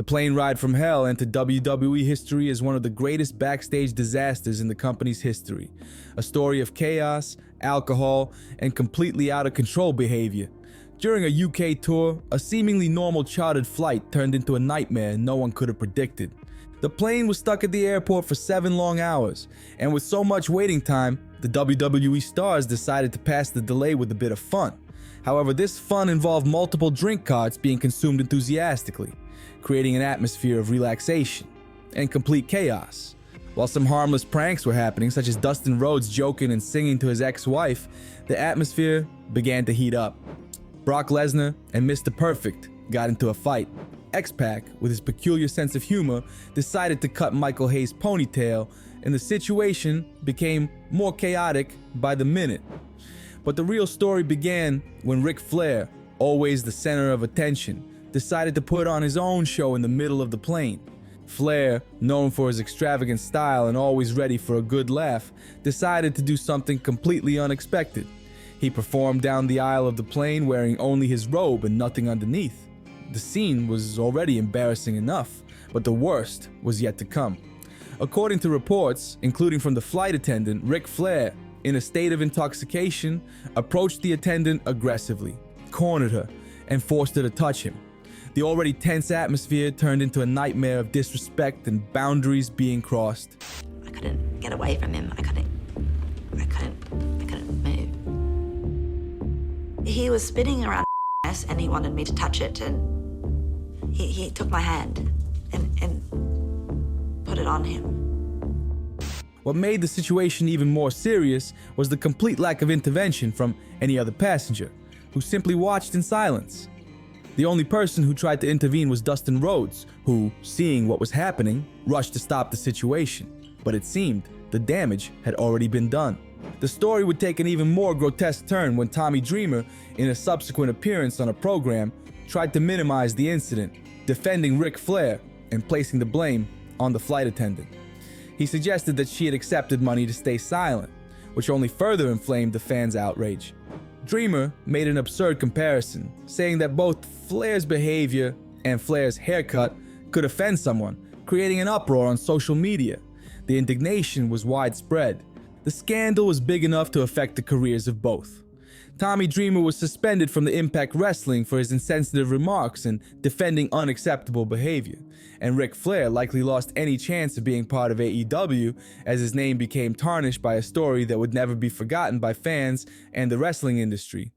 plane ride from hell entered WWE history as one of the greatest backstage disasters in the company's history. A story of chaos, alcohol, and completely out of control behavior. During a UK tour, a seemingly normal chartered flight turned into a nightmare no one could have predicted. The plane was stuck at the airport for 7 long hours, and with so much waiting time, the WWE stars decided to pass the delay with a bit of fun. However, this fun involved multiple drink carts being consumed enthusiastically, creating an atmosphere of relaxation and complete chaos. While some harmless pranks were happening, such as Dustin Rhodes joking and singing to his ex-wife, the atmosphere began to heat up. Brock Lesnar and Mr. Perfect got into a fight. X-Pac, with his peculiar sense of humor, decided to cut Michael Hayes' ponytail, and the situation became more chaotic by the minute. But the real story began when Ric Flair, always the center of attention, decided to put on his own show in the middle of the plane. Flair, known for his extravagant style and always ready for a good laugh, decided to do something completely unexpected. He performed down the aisle of the plane wearing only his robe and nothing underneath. The scene was already embarrassing enough, but the worst was yet to come. According to reports, including from the flight attendant, Ric Flair, in a state of intoxication, approached the attendant aggressively, cornered her, and forced her to touch him. The already tense atmosphere turned into a nightmare of disrespect and boundaries being crossed. I couldn't get away from him. I couldn't move. He was spinning around and he wanted me to touch it, and he took my hand and put it on him. What made the situation even more serious was the complete lack of intervention from any other passenger, who simply watched in silence. The only person who tried to intervene was Dustin Rhodes, who, seeing what was happening, rushed to stop the situation. But it seemed the damage had already been done. The story would take an even more grotesque turn when Tommy Dreamer, in a subsequent appearance on a program, tried to minimize the incident, defending Ric Flair and placing the blame on the flight attendant. He suggested that she had accepted money to stay silent, which only further inflamed the fans' outrage. Dreamer made an absurd comparison, saying that both Flair's behavior and Flair's haircut could offend someone, creating an uproar on social media. The indignation was widespread. The scandal was big enough to affect the careers of both. Tommy Dreamer was suspended from the Impact Wrestling for his insensitive remarks and defending unacceptable behavior, and Ric Flair likely lost any chance of being part of AEW as his name became tarnished by a story that would never be forgotten by fans and the wrestling industry.